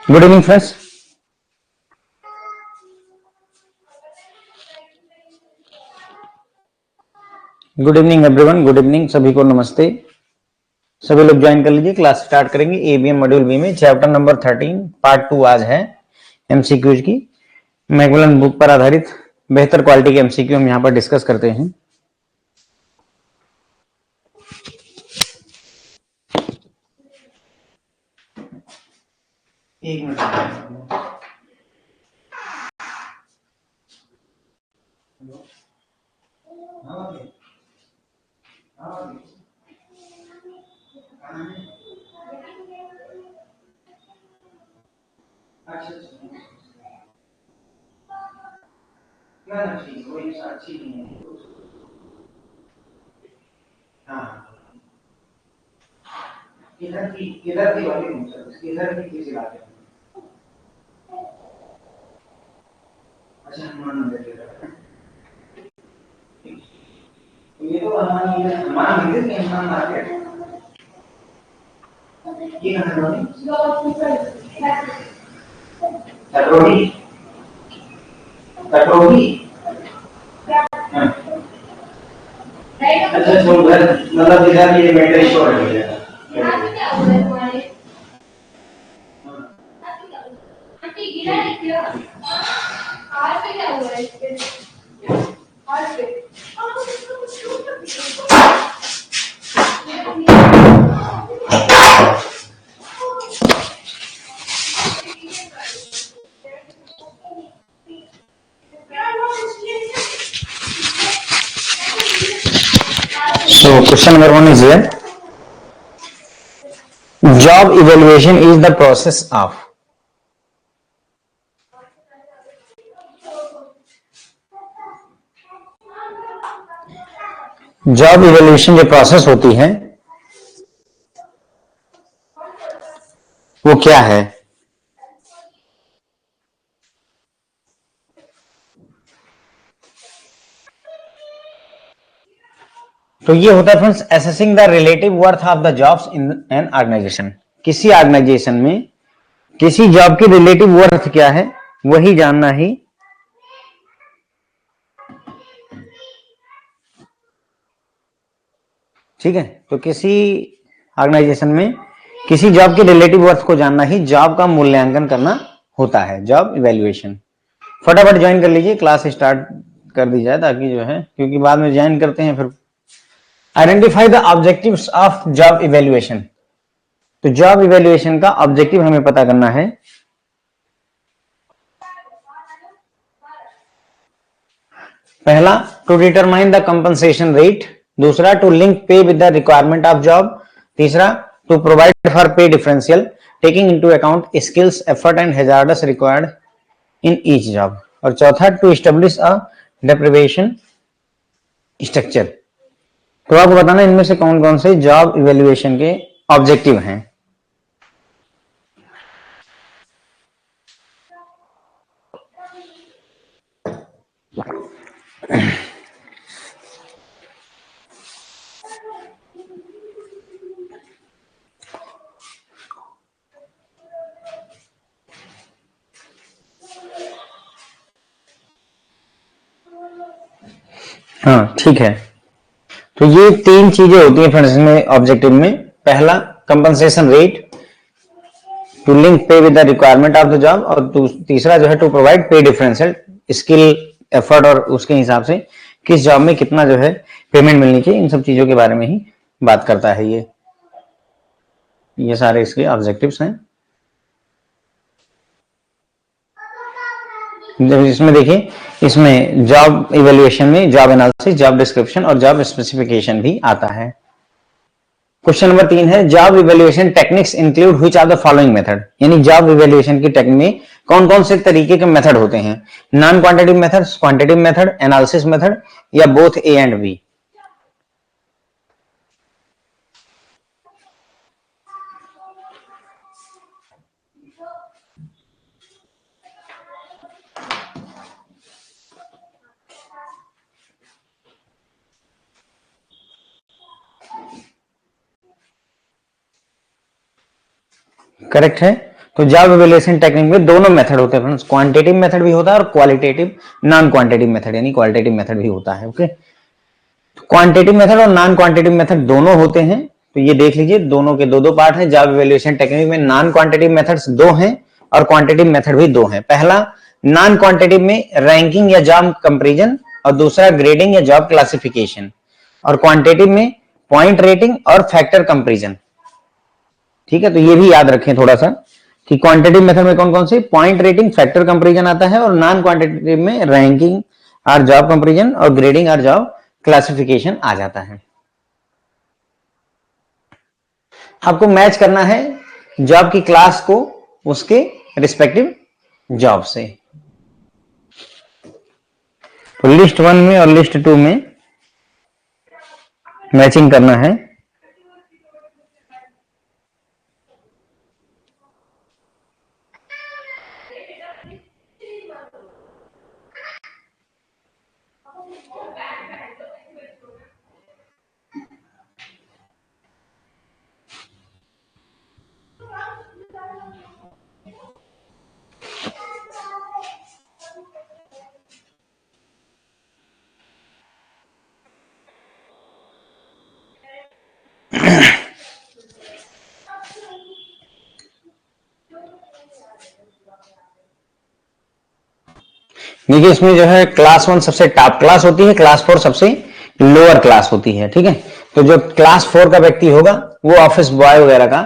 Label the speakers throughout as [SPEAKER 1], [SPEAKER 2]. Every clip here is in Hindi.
[SPEAKER 1] Good evening friends. Good evening everyone. Good evening सभी को, नमस्ते। सभी लोग ज्वाइन कर लीजिए, क्लास स्टार्ट करेंगे एबीएम मॉड्यूल बी में चैप्टर नंबर 13 पार्ट 2 आज है एमसीक्यूज की। मैकमिलन बुक पर आधारित बेहतर क्वालिटी के एमसीक्यू हम यहाँ पर डिस्कस करते हैं। एक मिनट। अच्छी नहीं है। हाँ, इधर की वाली इधर की किसी बात है। अच्छा, हनुमान मंदिर की तरफ। ये तो हनुमान मंदिर के हनुमान मार्केट ये कहाँ है? कटोरी कटोरी। हाँ। अच्छा, तो उधर मतलब इधर ये मेटल स्टोर है। So question number 1 is here. Job evaluation is the process of job evaluation जो प्रोसेस होती है वो क्या है? तो ये होता है friends assessing the relative worth of the jobs in an organisation. किसी ऑर्गेनाइजेशन में किसी जॉब की रिलेटिव वर्थ क्या है वही जानना ही ठीक है। तो किसी ऑर्गेनाइजेशन में किसी जॉब की रिलेटिव वर्थ को जानना ही जॉब का मूल्यांकन करना होता है, जॉब इवैल्यूएशन। फटाफट ज्वाइन कर लीजिए, क्लास स्टार्ट कर दी जाए ताकि जो है, क्योंकि बाद में ज्वाइन करते हैं फिर। Identify the objectives of job evaluation. तो जॉब इवैल्यूएशन का ऑब्जेक्टिव हमें पता करना है। पहला, to determine the compensation rate. दूसरा, to link pay with the requirement of job. तीसरा, to provide for pay differential taking into account skills effort and hazards required in each job. और चौथा, to establish a deprivation structure. तो आपको बताना इनमें से कौन कौन से जॉब इवैल्यूएशन के ऑब्जेक्टिव हैं। हाँ ठीक है। तो ये तीन चीजें होती हैं फ्रेंड्स में ऑब्जेक्टिव में। पहला, compensation rate, to link pay with the requirement of the job. और तीसरा जो है टू प्रोवाइड पे डिफरेंशियल स्किल एफर्ट और उसके हिसाब से किस जॉब में कितना जो है पेमेंट मिलनी चाहिए, इन सब चीजों के बारे में ही बात करता है। ये सारे इसके ऑब्जेक्टिव्स हैं। जब इसमें देखिए, इसमें जॉब इवैल्यूएशन में जॉब एनालिसिस, जॉब डिस्क्रिप्शन और जॉब स्पेसिफिकेशन भी आता है। क्वेश्चन नंबर 3 है, job evaluation techniques include which are the following method. यानी जॉब इवैल्यूएशन की टेक्निक में कौन कौन से तरीके के मेथड होते हैं? Non quantitative method, quantitative method, analysis method या both A and B. Correct है। तो जॉब इवैल्यूएशन टेक्निक में दोनों मेथड होते हैं फ्रेंड्स, क्वांटिटेटिव मेथड भी होता है और क्वालिटेटिव नॉन क्वांटिटेटिव मेथड यानी क्वालिटेटिव मेथड भी होता है। ओके, क्वांटिटेटिव मेथड और नॉन क्वांटिटेटिव मेथड दोनों होते हैं, तो ये देख लीजिए दोनों के दो दो पार्ट हैं। जॉब इवैल्यूएशन टेक्निक में नॉन क्वांटिटेटिव मेथड्स दो हैं और क्वांटिटेटिव मेथड भी दो हैं। पहला नॉन क्वांटिटेटिव में रैंकिंग या जॉब कंपैरिजन और दूसरा ग्रेडिंग या जॉब क्लासिफिकेशन, और क्वांटिटेटिव में पॉइंट रेटिंग और फैक्टर कंपैरिजन। ठीक है, तो ये भी याद रखें थोड़ा सा कि क्वांटिटेटिव मेथड में कौन कौन से पॉइंट रेटिंग फैक्टर कंपैरिजन आता है, और नॉन क्वांटिटेटिव में रैंकिंग और जॉब कंपैरिजन और ग्रेडिंग और जॉब क्लासिफिकेशन आ जाता है। आपको मैच करना है जॉब की क्लास को उसके रिस्पेक्टिव जॉब से। तो लिस्ट 1 में और लिस्ट 2 में मैचिंग करना है। देखिए इसमें जो है क्लास 1 सबसे टॉप क्लास होती है, क्लास 4 सबसे लोअर क्लास होती है। ठीक है, तो जो क्लास 4 का व्यक्ति होगा वो ऑफिस बॉय वगैरह का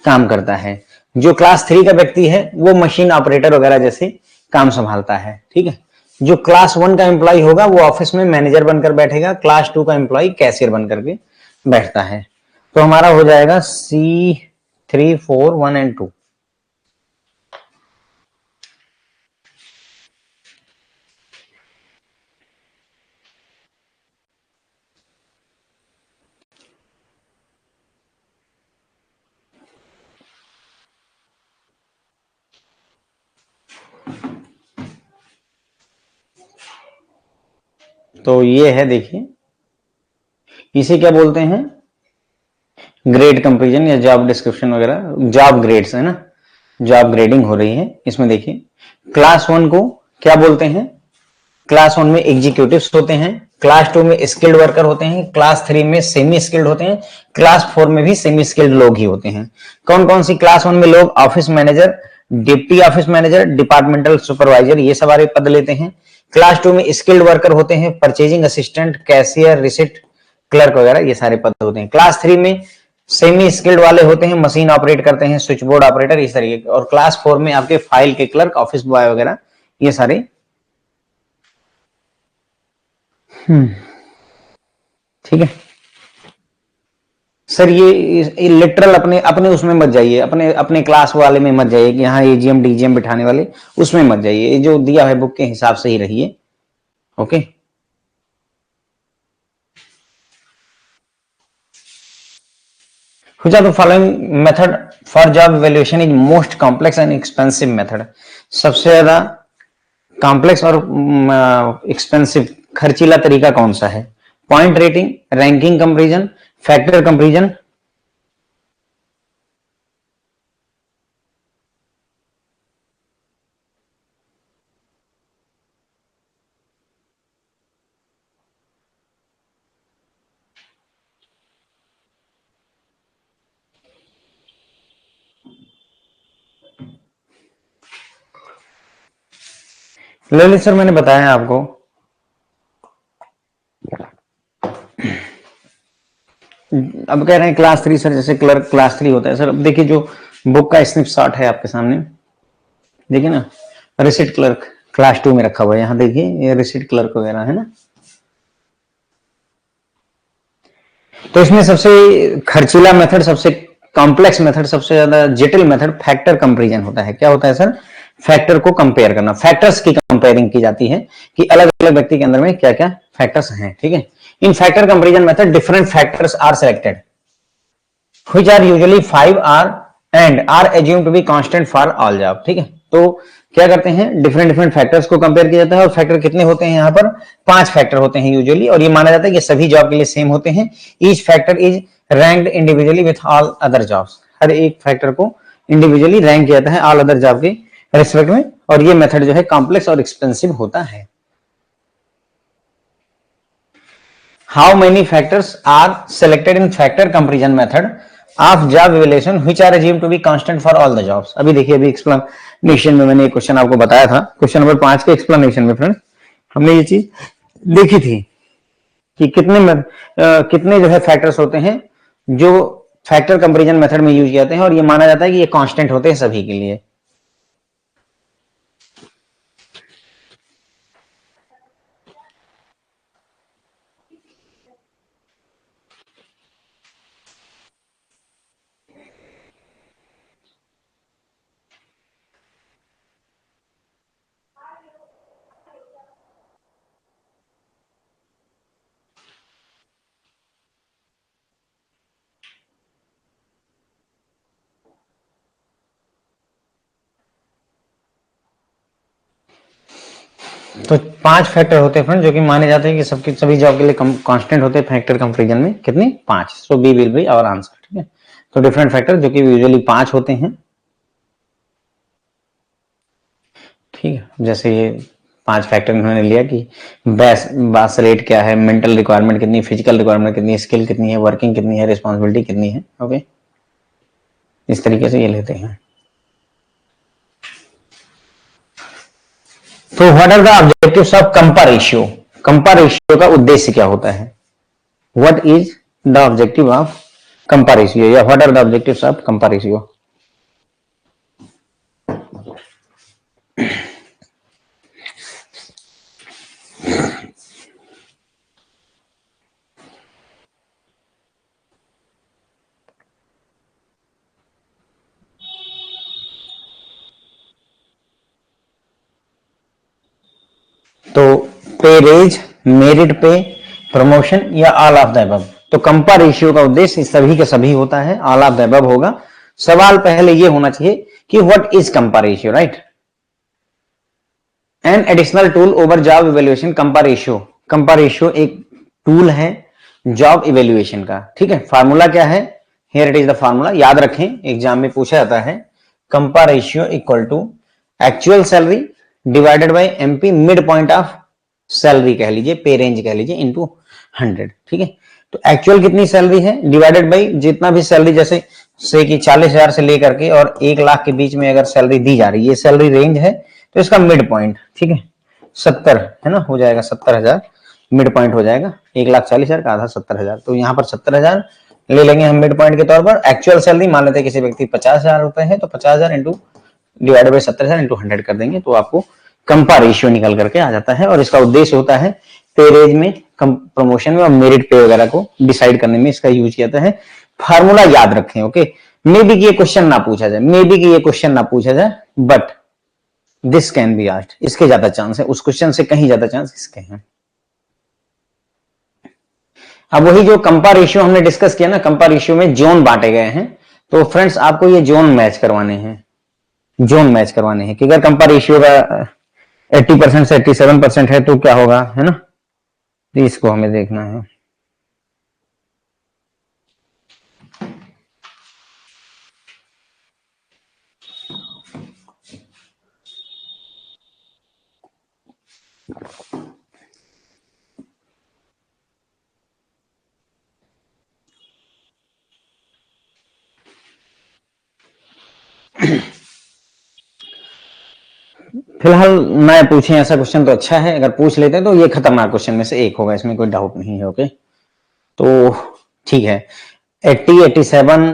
[SPEAKER 1] काम करता है, जो क्लास 3 का व्यक्ति है वो मशीन ऑपरेटर वगैरह जैसे काम संभालता है। ठीक है, जो क्लास 1 का एम्प्लॉय होगा वो ऑफिस में मैनेजर बनकर बैठेगा, क्लास 2 का एम्प्लॉय कैशियर बनकर के बैठता है। तो हमारा हो जाएगा C3 4 1 एंड 2। तो ये है, देखिए इसे क्या बोलते हैं, ग्रेड कंपैरिजन या जॉब डिस्क्रिप्शन वगैरह, जॉब ग्रेड्स है ना, जॉब ग्रेडिंग हो रही है इसमें। देखिए क्लास 1 को क्या बोलते हैं, क्लास 1 में एग्जीक्यूटिव्स होते हैं, क्लास 2 में स्किल्ड वर्कर होते हैं, क्लास 3 में सेमी स्किल्ड होते हैं, क्लास 4 में भी सेमी स्किल्ड लोग ही होते हैं। कौन कौन सी क्लास 1 में लोग office manager, deputy office manager, departmental supervisor ये सारे पद लेते हैं। क्लास 2 में स्किल्ड वर्कर होते हैं, purchasing assistant, cashier, receipt clerk वगैरह ये सारे पद होते हैं। क्लास 3 में सेमी स्किल्ड वाले होते हैं, मशीन ऑपरेट करते हैं, स्विच बोर्ड ऑपरेटर इस तरीके। और क्लास 4 में आपके फाइल के क्लर्क, ऑफिस बॉय वगैरह ये सारे। ठीक है सर, ये लिटरल अपने अपने उसमें मत जाइए, अपने अपने क्लास वाले में मत जाइए कि यहाँ एजीएम डीजीएम बिठाने वाले उसमें मत जाइए, जो दिया है बुक के हिसाब से ही रहिए। Okay, which of the following method for job evaluation is most complex and expensive method? सबसे ज्यादा कॉम्प्लेक्स और एक्सपेंसिव खर्चीला तरीका कौन सा है? Point rating, ranking comparison, factor comparison. Lalit sir मैंने बताया आपको, अब कह रहे हैं क्लास 3 सर, जैसे क्लर्क क्लास 3 होता है सर। अब देखिए जो बुक का स्नैपशॉट है आपके सामने, देखिए ना, रिसिट क्लर्क क्लास 2 में रखा हुआ है, यहाँ देखिए ये रिसिट क्लर्क वगैरह है ना। तो इसमें सबसे खर्चीला मेथड, सबसे कॉम्प्लेक्स मेथड, सबसे ज्यादा जटिल मेथड फैक्टर कंपैरिजन होता है। क्या होता है सर? फैक्टर को कंपेयर करना, फैक्टर्स की कंपेयरिंग की जाती है कि अलग अलग व्यक्ति के अंदर में क्या क्या फैक्टर्स हैं। ठीक है, in factor comparison method different factors are selected which are usually 5 or and are assumed to be constant for all job. ठीक है, तो क्या करते हैं, डिफरेंट डिफरेंट फैक्टर्स को कंपेयर किया जाता है, और फैक्टर कितने होते हैं यहाँ पर? 5 फैक्टर होते हैं यूजुअली, और ये माना जाता है कि सभी जॉब के लिए सेम होते हैं। Each factor is ranked individually with all other jobs, हर एक फैक्टर को इंडिविजुअली रैंक किया जाता है ऑल अदर जॉब के रिस्पेक्ट में, और ये मेथड जो है कॉम्प्लेक्स और एक्सपेंसिव होता है। How many factors are selected in factor comparison method of job evaluation which are assumed to be constant for all the jobs. अभी देखिए, अभी एक्सप्लेनेशन में मैंने एक क्वेश्चन आपको बताया था, क्वेश्चन नंबर 5 के एक्सप्लेनेशन में फ्रेंड्स हमने ये चीज देखी थी कि कितने जो है फैक्टर्स होते हैं जो फैक्टर कंपैरिजन मेथड में यूज किए जाते हैं, और ये माना जाता है कि ये कांस्टेंट होते हैं सभी के लिए। तो 5 फैक्टर होते हैं फ्रेंड जो कि माने जाते हैं कि सबके सभी जॉब के लिए कांस्टेंट होते हैं फैक्टर कंपैरिजन में। कितने? 5। So B will be our answer. ठीक है, तो डिफरेंट फैक्टर जो कि यूजुअली 5 होते हैं। ठीक है, जैसे ये 5 फैक्टर इन्होंने लिया कि बेस रेट क्या है, मेंटल रिक्वायरमेंट कितनी, फिजिकल रिक्वायरमेंट कितनी, स्किल कितनी है, वर्किंग कितनी है, रिस्पॉन्सिबिलिटी कितनी है। ओके, इस तरीके से ये लेते हैं। तो what are the objectives of compa ratio? Compa ratio का उद्देश्य क्या होता है? What is the objective of compa ratio, या what are the objectives of compa ratio? तो pay raise, merit pay, promotion, या ऑल ऑफ द अबव? तो कंपा रेशियो का उद्देश्य सभी के सभी होता है, ऑल ऑफ द अबव होगा। सवाल पहले ये होना चाहिए कि what is compa ratio, right? An additional tool over job evaluation. Compa ratio एक टूल है जॉब इवेल्युएशन का। ठीक है, फार्मूला क्या है? Here it is the formula, याद रखें, एग्जाम में पूछा जाता है। Compa ratio equal to actual salary divided by MP, mid point of salary कह लीजिए, पे रेंज कह लीजिए, इनटू 100। ठीक है, तो एक्चुअल कितनी सैलरी है डिवाइडेड बाय जितना भी सैलरी, जैसे से कि 40,000 से लेकर के और 1 लाख के बीच में अगर सैलरी दी जा रही है, ये सैलरी रेंज है, तो इसका मिड पॉइंट, ठीक है, 70 है ना, हो जाएगा 70,000 मिड पॉइंट हो जाएगा। 1,40,000 का आधा 70,000, तो यहाँ पर 70,000 ले लेंगे हम मिड पॉइंट के तौर पर। एक्चुअल सैलरी मान लेते हैं किसी व्यक्ति 50,000 रुपए है, तो 50,000 इंटू डिवाइडेड बाई 70,000 इंटू 100 कर देंगे, तो आपको कंपा रेशियो निकल करके आ जाता है। और इसका उद्देश्य होता है पे रेंज में, प्रमोशन में और मेरिट पे वगैरह को डिसाइड करने में इसका यूज किया जाता है। फार्मूला याद रखें। ओके, मे बी कि ये क्वेश्चन ना पूछा जाए, but this can be asked, इसके ज्यादा चांस है, उस क्वेश्चन से कहीं ज्यादा चांस इसके हैं। अब वही जो कंपा रेशियो हमने डिस्कस किया ना, कंपा रेशियो में जोन बांटे गए हैं, तो फ्रेंड्स आपको ये जोन मैच करवाने हैं कि अगर कंपा रेशियो का 80% से 87% है तो क्या होगा, है ना, तो इसको हमें देखना है। फिलहाल मैं पूछे ऐसा क्वेश्चन तो अच्छा है, अगर पूछ लेते हैं तो ये खतरनाक क्वेश्चन में से एक होगा, इसमें कोई डाउट नहीं है। ओके, तो ठीक है, 80, 87,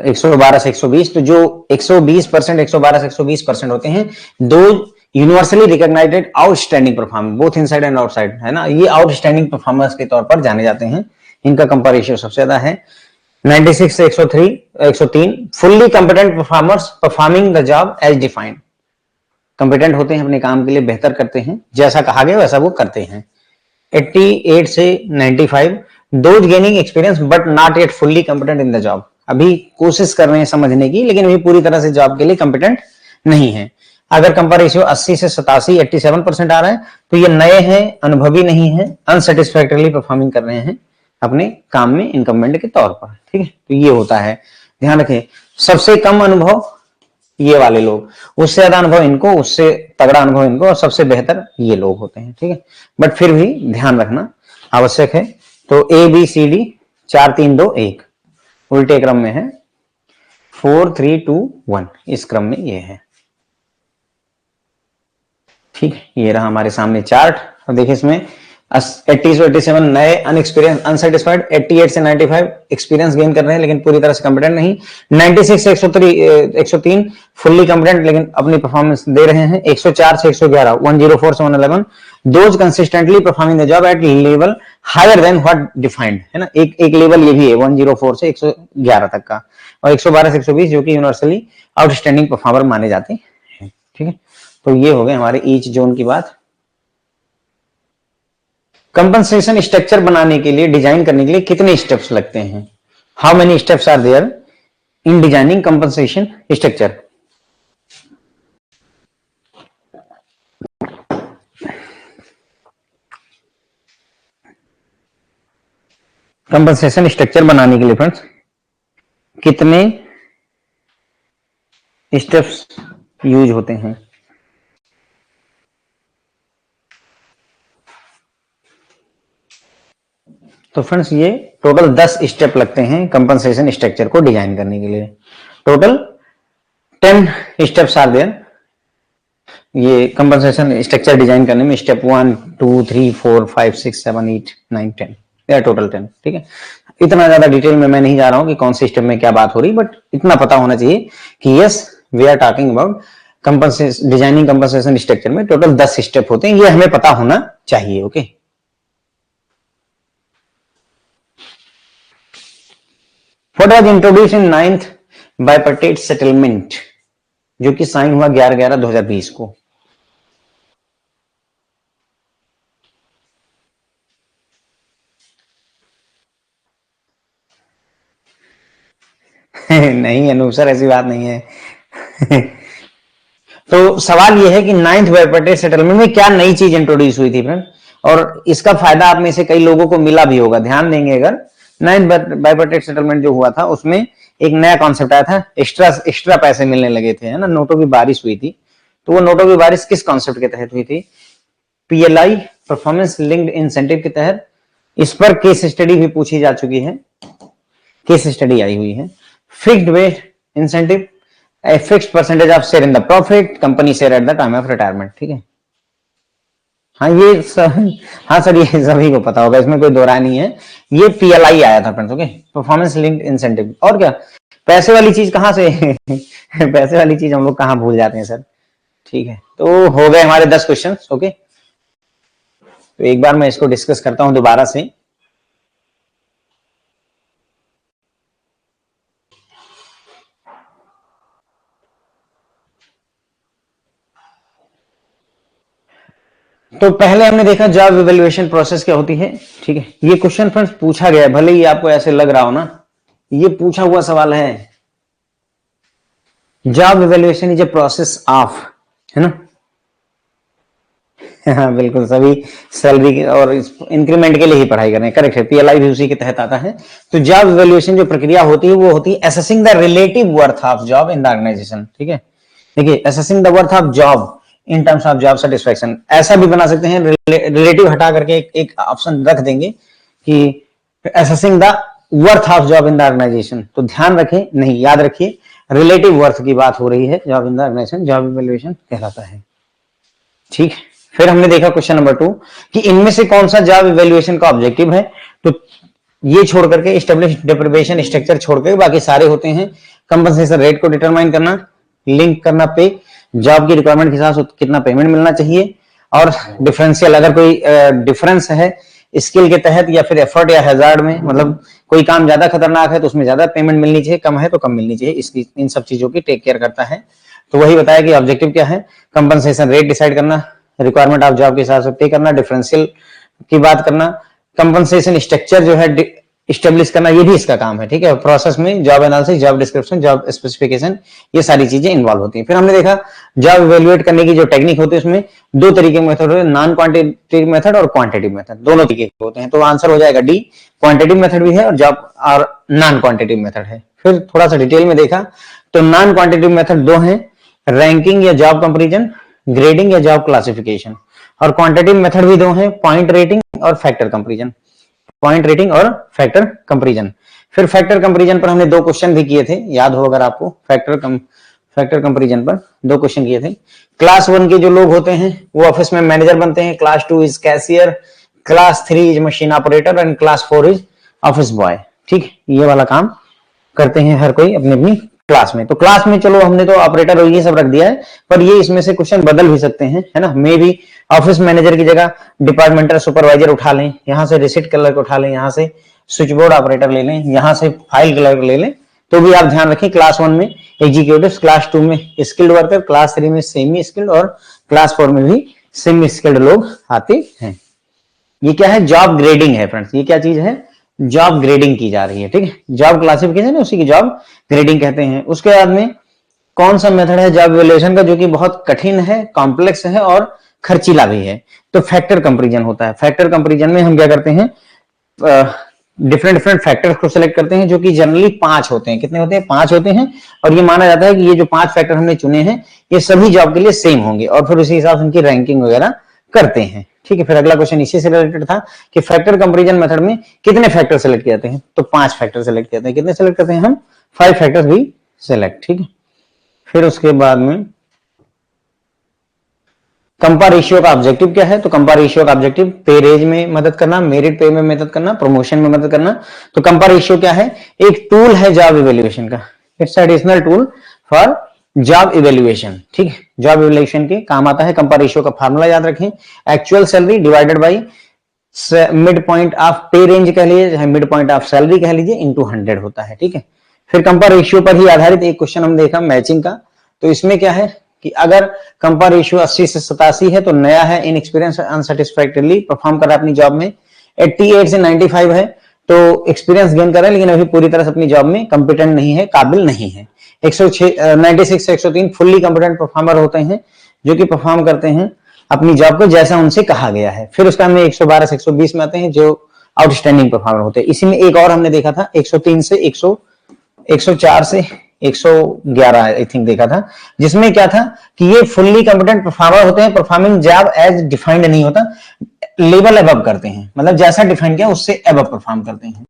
[SPEAKER 1] 112 से 120, तो जो 120%, 112 से 120% होते हैं, दो universally recognised outstanding performance, both inside and outside, है ना, ये आउटस्टैंडिंग परफॉर्मेंस के तौर पर जाने जाते हैं। इनका कंपा रेशियो सबसे ज्यादा है 96 से 103 fully competent performers performing the job as defined. Competent होते हैं, अपने काम के लिए बेहतर करते हैं, जैसा कहा गया वैसा वो करते हैं। 88 से 95 those gaining experience but not yet fully competent in the job, अभी कोशिश कर रहे हैं समझने की, लेकिन अभी पूरी तरह से जॉब के लिए कॉम्पिटेंट नहीं है। अगर कंपा रेशियो 80 से 87, 87% आ रहा है, तो ये नए हैं, अनुभवी नहीं है, अनसेटिस्फैक्टरली परफॉर्मिंग कर रहे हैं अपने काम में इनकम्बेंट के तौर पर। ठीक है, तो ये होता है, ध्यान रखें। सबसे कम अनुभव ये वाले लोग, उससे ज्यादा अनुभव इनको, उससे तगड़ा अनुभव इनको, और सबसे बेहतर ये लोग होते हैं, ठीक है। बट फिर भी ध्यान रखना आवश्यक है। तो ए बी सी डी 4 3 2 1 उल्टे क्रम में है, 4 3 2 1 इस क्रम में ये है, ठीक है। ये रहा हमारे सामने चार्ट। अब देखिए इसमें 80 से 87 नए अनएक्सपीरियंस अनसेटिस्फाइड, 88 से 95 एक्सपीरियंस गेन कर रहे हैं लेकिन पूरी तरह से कॉम्पिटेंट नहीं, 96 से 103 फुल्ली कॉम्पिटेंट लेकिन अपनी परफॉर्मेंस दे रहे हैं, 104 से 111 104 से 111 those consistently performing the job at level higher than what defined, है ना। एक लेवल ये भी है 104 से 111 तक का, और 112 से 120 जो कि यूनिवर्सली आउटस्टैंडिंग परफॉर्मर माने जाते हैं, ठीक है। तो ये हो गए हमारे ईच जोन की बात। कंपनसेशन स्ट्रक्चर बनाने के लिए, डिजाइन करने के लिए कितने स्टेप्स लगते हैं? How many steps are there in designing compensation structure? Compensation structure बनाने के लिए फ्रेंड्स कितने स्टेप्स यूज होते हैं? तो फ्रेंड्स ये टोटल 10 स्टेप लगते हैं कंपनसेशन स्ट्रक्चर को डिजाइन करने के लिए। टोटल 10 स्टेप्स आर देयर ये कंपनसेशन स्ट्रक्चर डिजाइन करने में। स्टेप 1 2 3 4 5 6 7 8 9 10 या टोटल 10, ठीक है। इतना ज्यादा डिटेल में मैं नहीं जा रहा हूं कि कौन से स्टेप में क्या बात हो रही, बट इतना पता होना चाहिए कि yes we are talking about compensation, designing compensation structure में टोटल 10 स्टेप होते हैं, ये हमें पता होना चाहिए, okay. What was introduced in 9th bipartite settlement जो कि साइन हुआ 11/11/2020 को? नहीं अनूप सर ऐसी बात नहीं है। तो सवाल यह है कि 9th बाइपर्टेट सेटलमेंट में क्या नई चीज इंट्रोड्यूस हुई थी फ्रेंड, और इसका फायदा आप में से कई लोगों को मिला भी होगा। ध्यान देंगे, अगर 9th बाइपर्टेट सेटलमेंट जो हुआ था उसमें एक नया कॉन्सेप्ट आया था, एक्स्ट्रा पैसे मिलने लगे थे, है ना। नोटों की बारिश हुई थी, तो वो नोटों की बारिश किस कॉन्सेप्ट के तहत हुई थी? पीएलआई, परफॉर्मेंस लिंक्ड इंसेंटिव के तहत। इस पर केस स्टडी भी पूछी जा चुकी है, केस स्टडी आई हुई है। Fixed weight incentive, a fixed percentage of share in the profit, company share at the time of retirement, ठीक है। हाँ हाँ सर ये सभी को पता होगा, इसमें कोई दो राय नहीं है। ये पीएलआई आया था friends, okay, performance linked incentive. और क्या पैसे वाली चीज कहां से पैसे वाली चीज हम लोग कहां भूल जाते हैं सर, ठीक है। तो हो गए हमारे 10 क्वेश्चन, ओके। तो एक बार मैं इसको डिस्कस करता हूं दोबारा से। तो पहले हमने देखा जॉब इवैल्यूएशन प्रोसेस क्या होती है, ठीक है। ये क्वेश्चन फ्रेंड्स पूछा गया है, भले ही आपको ऐसे लग रहा हो ना, ये पूछा हुआ सवाल है। Job evaluation is a process of, है ना। हाँ बिल्कुल, सभी सैलरी और इंक्रीमेंट के लिए ही पढ़ाई कर रहे हैं, करेक्ट है। पीएलआई भी उसी के तहत आता है। तो जॉब इवैल्यूएशन जो प्रक्रिया होती है वो होती है assessing the relative worth of job in the organisation, ठीक है। देखिए assessing the worth of job in terms of job satisfaction, ऐसा भी बना सकते हैं, रिलेटिव हटा करके एक ऑप्शन रख देंगे कि assessing the worth of job in the organisation. तो ध्यान रखें, नहीं याद रखिए, रिलेटिव वर्थ की बात हो रही है, job in the organisation job evaluation कहलाता है, ठीक। फिर हमने देखा क्वेश्चन नंबर 2 कि इनमें से कौन सा जॉब इवैल्यूएशन का ऑब्जेक्टिव है। तो ये छोड़ करके एस्टेब्लिश डेप्रिवेशन स्ट्रक्चर छोड़ करके बाकी सारे होते हैं। कंपनसेशन रेट को डिटरमाइन करना, लिंक करना पे जॉब की रिक्वायरमेंट के हिसाब से कितना पेमेंट मिलना चाहिए, और डिफरेंशियल अगर कोई डिफरेंस है स्किल के तहत या फिर एफर्ट या हैजार्ड में, मतलब कोई काम ज्यादा खतरनाक है तो उसमें ज्यादा पेमेंट मिलनी चाहिए, कम है तो कम मिलनी चाहिए, इसकी इन सब चीजों की टेक केयर करता है। तो वही बताया कि ऑब्जेक्टिव क्या है, कंपनसेशन रेट डिसाइड करना, रिक्वायरमेंट ऑफ जॉब के हिसाब से पे करना, डिफरेंशियल की बात करना, कंपनसेशन स्ट्रक्चर जो है इस्टेब्लिश करना, ये भी इसका काम है, ठीक है। प्रोसेस में job analysis, job description, job specification, ये सारी चीजें इन्वॉल्व होती हैं। फिर हमने देखा जॉब इवैल्यूएट करने की जो टेक्निक होती है उसमें दो तरीके के मेथड होते हैं, नॉन क्वांटिटेटिव मेथड और क्वांटिटेटिव मेथड, दोनों तरीके के होते हैं। तो आंसर हो जाएगा डी, क्वांटिटेटिव मेथड भी है और जॉब और नॉन क्वांटिटेटिव मेथड है। फिर थोड़ा सा डिटेल में देखा तो नॉन क्वांटिटेटिव मेथड दो हैं, रैंकिंग या जॉब कंपैरिजन, ग्रेडिंग या जॉब क्लासिफिकेशन। और क्वांटिटेटिव मेथड भी दो हैं, पॉइंट रेटिंग और फैक्टर कंपैरिजन। पॉइंट रेटिंग और फैक्टर कंपैरिजन। फिर फैक्टर कंपैरिजन पर हमने 2 क्वेश्चन भी किए थे, याद हो अगर आपको। फैक्टर कंपैरिजन पर 2 क्वेश्चन किए थे। क्लास 1 के जो लोग होते हैं वो ऑफिस में मैनेजर बनते हैं, class 2 is cashier, class 3 is machine operator and class 4 is office boy. ठीक, ये वाला काम करते हैं हर कोई अपनी अपनी क्लास में। तो क्लास में चलो हमने तो ऑपरेटर और ये सब रख दिया है, पर ये इसमें से क्वेश्चन बदल भी सकते हैं, है ना। मे भी ऑफिस मैनेजर की जगह डिपार्टमेंटल सुपरवाइजर उठा लें, यहां से रिसिट क्लर्क उठा लें, यहां से स्विच बोर्ड ऑपरेटर ले लें, यहां से फाइल क्लर्क ले लें। तो भी आप ध्यान रखें, क्लास 1 में एग्जीक्यूटिव, क्लास 2 में स्किल्ड वर्कर, क्लास 3 में सेमी स्किल्ड और क्लास 4 में भी सेमी स्किल्ड लोग आते हैं। ये क्या है, जॉब ग्रेडिंग है फ्रेंड्स। ये क्या चीज है, जॉब ग्रेडिंग की जा रही है। ठीक है, जॉब क्लासिफिकेशन है उसी की जॉब ग्रेडिंग कहते हैं। उसके बाद में कौन सा मेथड है जॉब इवैल्यूएशन का, जो कि बहुत कठिन है, कॉम्प्लेक्स है और खर्चीला भी है, तो फैक्टर कंपैरिजन होता है। फैक्टर कंपैरिजन में हम क्या करते हैं, डिफरेंट डिफरेंट फैक्टर्स को सिलेक्ट करते हैं, जो कि जनरली 5 होते हैं। कितने होते हैं, 5 होते हैं। और ये माना जाता है कि ये जो 5 फैक्टर हमने चुने हैं ये सभी जॉब के लिए सेम होंगे, और फिर उसी हिसाब से उनकी रैंकिंग वगैरह करते हैं। ठीक है, फिर अगला क्वेश्चन इसी से रिलेटेड था कि फैक्टर कंपैरिजन मेथड में कितने फैक्टर सेलेक्ट किए जाते हैं, तो 5 फैक्टर सेलेक्ट किए जाते हैं। कितने सेलेक्ट करते हैं हम, 5 फैक्टर्स भी सेलेक्ट। ठीक है, फिर उसके बाद में कंपा रेशियो का ऑब्जेक्टिव क्या है, तो कंपा रेशियो का ऑब्जेक्टिव पे रेंज में मदद करना, मेरिट पे में मदद करना, प्रमोशन में मदद करना। तो कंपा रेशियो क्या है, एक टूल है जॉब इवैल्यूएशन का, it's additional tool for job evaluation. ठीक है, जॉब इवैल्यूएशन के काम आता है। कंपा रेशियो का फार्मूला याद रखें, actual salary divided by mid point of पे रेंज कह लीजिए, चाहे मिड पॉइंट ऑफ सैलरी कह लीजिए, इंटू 100 होता है। ठीक है, फिर कंपा रेशियो पर ही आधारित एक क्वेश्चन हम देखा मैचिंग का। तो इसमें क्या है कि अगर कंपा रेशियो 80 से 87 है तो नया है, इन एक्सपीरियंस अनसेटिस्फैक्टरली परफॉर्म कर रहा है अपनी जॉब में। 88 से 95 है तो एक्सपीरियंस गेन कर रहा है, लेकिन अभी पूरी तरह से अपनी जॉब में कंपिटेंट नहीं है, काबिल नहीं है। 96 से 103 फुल्ली कंपिटेंट परफॉर्मर होते हैं, जो कि परफॉर्म करते हैं अपनी जॉब को जैसा उनसे कहा गया है। फिर उसका हमें 112 से 120 में आते हैं जो आउटस्टैंडिंग परफॉर्मर होते हैं। इसी में एक और हमने देखा था 103 से 104 से 111 आई थिंक देखा था, जिसमें क्या था कि ये फुल्ली कंपिटेंट परफॉर्मर होते हैं, परफॉर्मिंग जॉब एज डिफाइंड नहीं होता, लेवल अबव करते हैं, मतलब जैसा डिफाइन किया उससे अबव परफॉर्म करते हैं।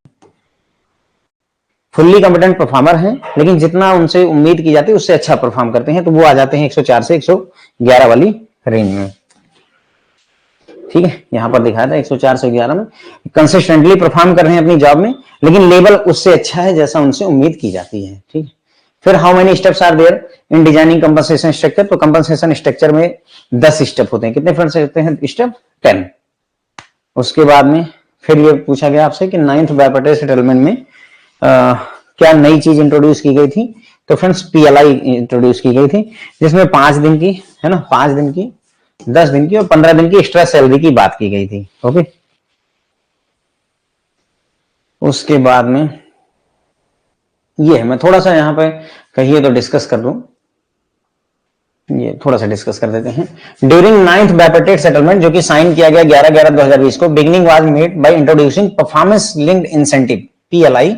[SPEAKER 1] फुल्ली कंपिटेंट परफॉर्मर हैं, लेकिन जितना उनसे उम्मीद की जाती है उससे अच्छा परफॉर्म करते हैं, तो वो आ जाते हैं 104 से 111 वाली रेंज में। ठीक है, यहां पर दिखाया था 104 से 11 में कंसिस्टेंटली परफॉर्म कर रहे हैं अपनी जॉब में, लेकिन लेवल उससे अच्छा है जैसा उनसे उम्मीद की जाती है। ठीक है, फिर how many steps are there in designing compensation structure, तो कंपनसेशन स्ट्रक्चर में 10 स्टेप होते हैं। कितने फ्रेंड्स होते हैं स्टेप, 10। उसके बाद में फिर ये पूछा गया आपसे कि 9th बायपार्टेट सेटलमेंट में क्या नई चीज इंट्रोड्यूस की गई थी, तो फ्रेंड्स पीएलआई इंट्रोड्यूस की गई थी, जिसमें 5 दिन की, है ना, 5 दिन की, 10 दिन की और 15 दिन की एक्स्ट्रा सैलरी की बात की गई थी। ओके, उसके बाद में ये है, मैं थोड़ा सा यहां पे कहिए तो डिस्कस कर दूं, ये थोड़ा सा डिस्कस कर देते हैं। ड्यूरिंग 9th बायपार्टेट सेटलमेंट, जो कि साइन किया गया 11/11/2020 को, beginning was made by introducing performance linked incentive PLI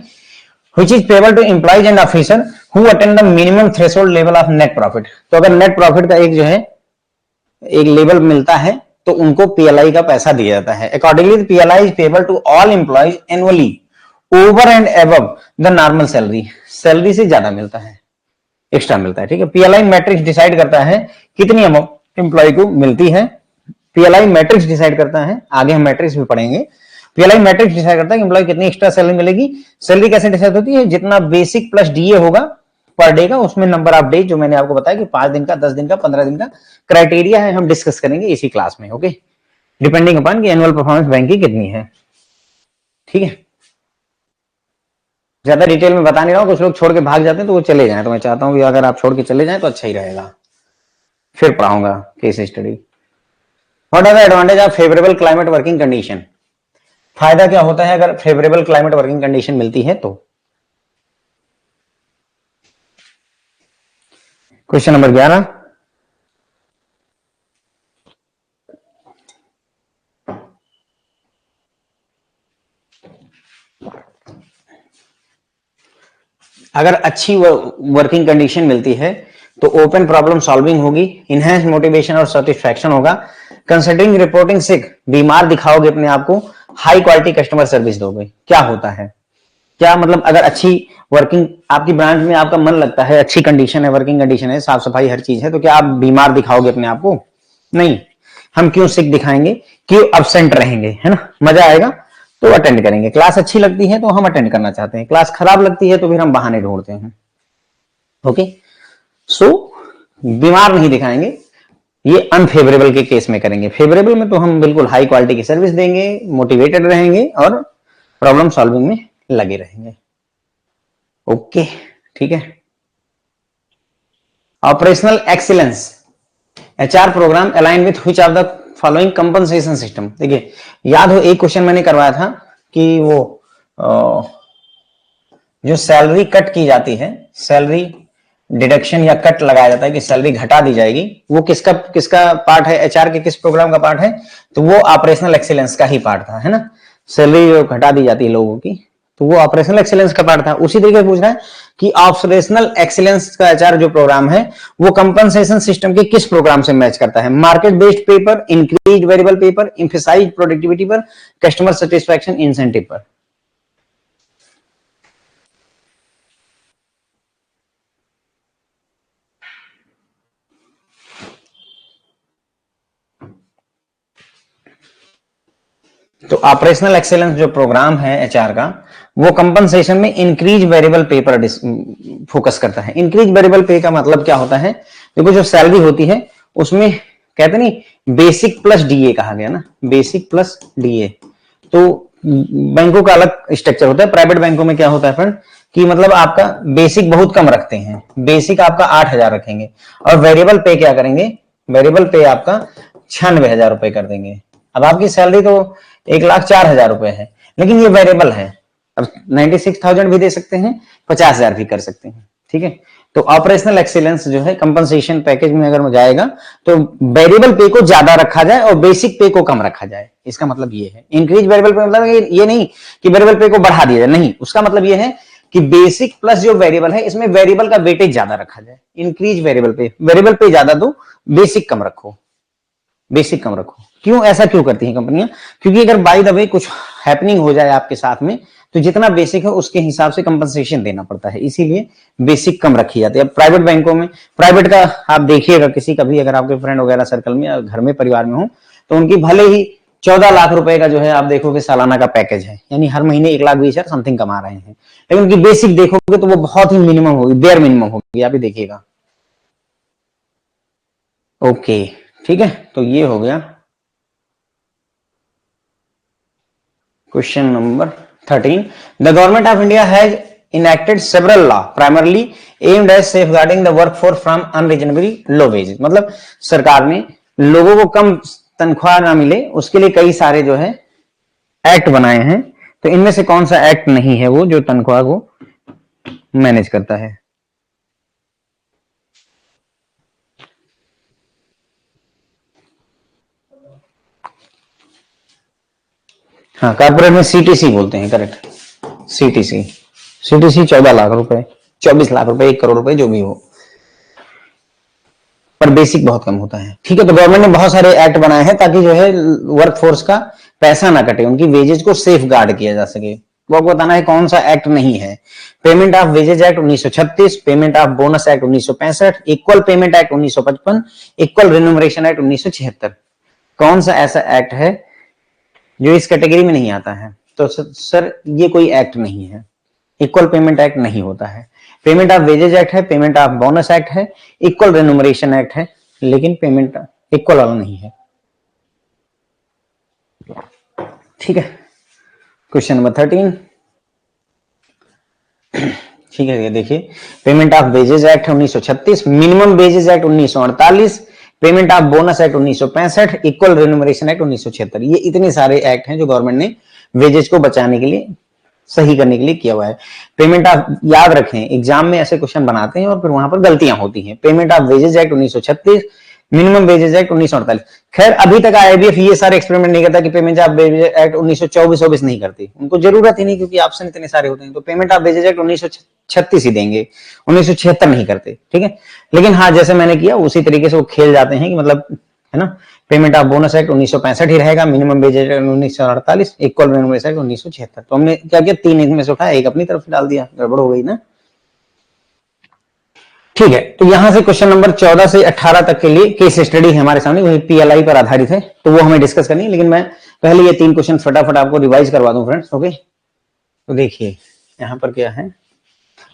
[SPEAKER 1] which is payable to employees and officer who attain the minimum threshold level of net profit। तो अगर नेट प्रॉफिट का एक जो है एक लेवल मिलता है तो उनको पीएलआई का पैसा दिया जाता है। Accordingly PLI is payable to all employees annually over and above the normal salary, salary से ज्यादा मिलता है, एक्स्ट्रा मिलता है। ठीक है, पीएलआई मैट्रिक्स डिसाइड करता है कितनी अमाउंट एम्प्लॉय को मिलती है। पीएलआई मैट्रिक्स डिसाइड करता है, आगे हम मैट्रिक्स भी पढ़ेंगे। पीएलआई मैट्रिक्स डिसाइड करता है कि एम्प्लॉय कितनी एक्स्ट्रा सैलरी मिलेगी। सैलरी कैसे डिसाइड होती है, जितना बेसिक प्लस डीए होगा पर डे का, उसमें नंबर ऑफ डेज जो मैंने आपको बताया कि 5 दिन का, 10 दिन का, 15 दिन का क्राइटेरिया है, हम डिस्कस करेंगे इसी क्लास में। ओके, डिपेंडिंग अपॉन कि एनुअल परफॉर्मेंस बैंक की कितनी है। ठीक है, ज्यादा डिटेल में बता नहीं रहा हूं, कुछ लोग छोड़ के भाग जाते हैं तो वो चले जाएं, तो मैं चाहता हूं कि अगर आप छोड़ के चले जाएं तो अच्छा ही रहेगा, फिर पढ़ाऊंगा case study. What are the advantage of favourable climate working condition, फायदा क्या होता है अगर फेवरेबल क्लाइमेट वर्किंग कंडीशन मिलती है तो। क्वेश्चन नंबर 11, अगर अच्छी वर्किंग कंडीशन मिलती है तो ओपन प्रॉब्लम सॉल्विंग होगी, इनहेंस मोटिवेशन और सेटिस्फैक्शन होगा, कंसिडरिंग रिपोर्टिंग सिक, बीमार दिखाओगे अपने आप को, हाई क्वालिटी कस्टमर सर्विस दोगे। क्या होता है, क्या मतलब अगर अच्छी वर्किंग आपकी ब्रांच में आपका मन लगता है, अच्छी कंडीशन है, वर्किंग कंडीशन है, साफ सफाई हर चीज है, तो क्या आप बीमार दिखाओगे अपने आप को? नहीं। हम क्यों सिक दिखाएंगे, क्यों एब्सेंट रहेंगे, है ना, मजा आएगा तो अटेंड करेंगे। क्लास अच्छी लगती है तो हम अटेंड करना चाहते हैं, क्लास खराब लगती है तो फिर हम बहाने ढूंढते हैं। ओके, सो बीमार नहीं दिखाएंगे, ये अनफेवरेबल के केस में करेंगे। फेवरेबल में तो हम बिल्कुल हाई क्वालिटी की सर्विस देंगे, मोटिवेटेड रहेंगे और प्रॉब्लम सॉल्विंग में लगे रहेंगे। ओके, ठीक है। Operational excellence, HR programme align with which of the following compensation system. देखिए, याद हो एक क्वेश्चन मैंने करवाया था कि वो जो सैलरी कट की जाती है, सैलरी डिडक्शन या कट लगाया जाता है कि सैलरी घटा दी जाएगी, वो किसका किसका पार्ट है, एचआर के किस प्रोग्राम का पार्ट है? तो वो ऑपरेशनल एक्सीलेंस का ही पार्ट था, है ना। सैलरी जो घटा दी जाती है लोगों की, तो वो ऑपरेशनल एक्सीलेंस का पार्ट था। उसी तरीके से पूछ रहा है कि ऑपरेशनल एक्सीलेंस का एचआर जो प्रोग्राम है वो कंपनसेशन सिस्टम के किस प्रोग्राम से मैच करता है? Market based paper, increase variable paper, emphasise productivity पर, कस्टमर सेटिस्फैक्शन इंसेंटिव पर। तो ऑपरेशनल एक्सेलेंस जो प्रोग्राम है एचआर का, वो कंपनसेशन में इंक्रीज वेरिएबल पे पर फोकस करता है। इंक्रीज वेरिएबल पे का मतलब क्या होता है? देखो, जो सैलरी होती है उसमें कहते नहीं बेसिक प्लस डीए कहा गया ना, बेसिक प्लस डीए। तो बैंकों का अलग स्ट्रक्चर होता है। प्राइवेट बैंकों में क्या होता है फ्रेंड कि मतलब आपका बेसिक बहुत कम रखते हैं, बेसिक आपका 8,000 रखेंगे और वेरिएबल पे क्या करेंगे, वेरिएबल पे आपका 96,000 रुपए कर देंगे। अब आपकी सैलरी तो 1,04,000 रुपए है, लेकिन ये वेरिएबल है। अब 96,000 भी दे सकते हैं, 50,000 भी कर सकते हैं, ठीक है। तो ऑपरेशनल एक्सीलेंस जो है कंपनसेशन पैकेज में अगर जाएगा तो वेरिएबल पे को ज्यादा रखा जाए और बेसिक पे को कम रखा जाए। इसका मतलब ये है। इंक्रीज वेरिएबल पे मतलब ये नहीं कि वेरिएबल पे को बढ़ा दिया जाए, नहीं, उसका मतलब ये है कि बेसिक प्लस जो वेरिएबल है इसमें वेरिएबल का वेटेज ज्यादा रखा जाए। इंक्रीज वेरिएबल पे ज्यादा दो, बेसिक कम रखो, बेसिक कम रखो। क्यों ऐसा क्यों करती हैं कंपनियां? क्योंकि अगर बाय द वे कुछ हैपनिंग हो जाए आपके साथ में तो जितना बेसिक है उसके हिसाब से कंपनसेशन देना पड़ता है, इसीलिए बेसिक कम रखी जाती है। अब प्राइवेट बैंकों में, प्राइवेट का आप देखिएगा किसी का भी, अगर आपके फ्रेंड वगैरह सर्कल में या घर में परिवार में हो तो उनकी भले ही 14 लाख रुपए का जो है आप देखोगे सालाना का पैकेज है, यानी हर महीने 1,20,000 समथिंग कमा रहे हैं, लेकिन उनकी बेसिक देखोगे तो वो बहुत ही मिनिमम होगी, बेयर मिनिमम होगी, आप ही देखिएगा। ओके, ठीक है। तो ये हो गया question number 13. The government of India has enacted several law primarily aimed at safeguarding the workforce from unreasonably low wages. मतलब सरकार ने लोगों को कम तनख्वाह ना मिले उसके लिए कई सारे जो है एक्ट बनाए हैं। तो इनमें से कौन सा एक्ट नहीं है वो जो तनख्वाह को मैनेज करता है? हाँ, कॉर्पोरेट में सीटीसी बोलते हैं, करेक्ट। सीटीसी 14 लाख रुपए, 24 लाख रुपए, 1 करोड़ रुपए, जो भी हो, पर बेसिक बहुत कम होता है, ठीक है। तो गवर्नमेंट ने बहुत सारे एक्ट बनाए हैं ताकि जो है वर्कफोर्स का पैसा ना कटे, उनकी वेजेज को सेफ गार्ड किया जा सके। वो आपको बताना है कौन सा एक्ट नहीं है। Payment of wages act 1936, payment of bonus act 1965, equal payment act 1955, equal remuneration act 1976। कौन सा ऐसा एक्ट है जो इस कैटेगरी में नहीं आता है? तो सर ये कोई एक्ट नहीं है, इक्वल पेमेंट एक्ट नहीं होता है। पेमेंट ऑफ वेजेज एक्ट है, पेमेंट ऑफ बोनस एक्ट है, इक्वल रेन्यूमरेशन एक्ट है, लेकिन पेमेंट इक्वल वाला नहीं है, ठीक है। क्वेश्चन नंबर 13, ठीक है। ये देखिए, payment of wages act 1936, minimum wages act 1948, payment of bonus act 1965, equal remuneration act 1976। ये इतने सारे एक्ट हैं जो गवर्नमेंट ने वेजेज को बचाने के लिए, सही करने के लिए किया हुआ है। पेमेंट ऑफ, याद रखें एग्जाम में ऐसे क्वेश्चन बनाते हैं और फिर वहां पर गलतियां होती हैं। Payment of wages act 1936, minimum wages act 1948। खैर अभी तक आईबीएफ ये सारे एक्सपेरिमेंट नहीं करता कि पेमेंट ऑफ वेजेज एक्ट 1924 नहीं करती, उनको जरूरत ही नहीं, क्योंकि ऑप्शन इतने सारे होते हैं। तो पेमेंट ऑफ वेजेज एक्ट 1936 ही देंगे, 1976 नहीं करते, ठीक है। लेकिन हाँ, जैसे मैंने किया उसी तरीके से वो खेल जाते हैं कि मतलब, है ना, पेमेंट ऑफ बोनस एक्ट 1965 ही रहेगा, minimum wages act 1948, equal minimum wage act 1976। तो हमने क्या किया, 3 इनमें से उठाया, एक अपनी तरफ डाल दिया, गड़बड़ हो गई ना। ठीक है, तो यहां से क्वेश्चन नंबर 14 से 18 तक के लिए केस स्टडी है हमारे सामने, वही पीएलआई पर आधारित है, तो वो हमें डिस्कस करनी है। लेकिन मैं पहले ये 3 क्वेश्चन फटाफट आपको रिवाइज करवा दूं फ्रेंड्स, ओके। तो देखिए यहां पर क्या है,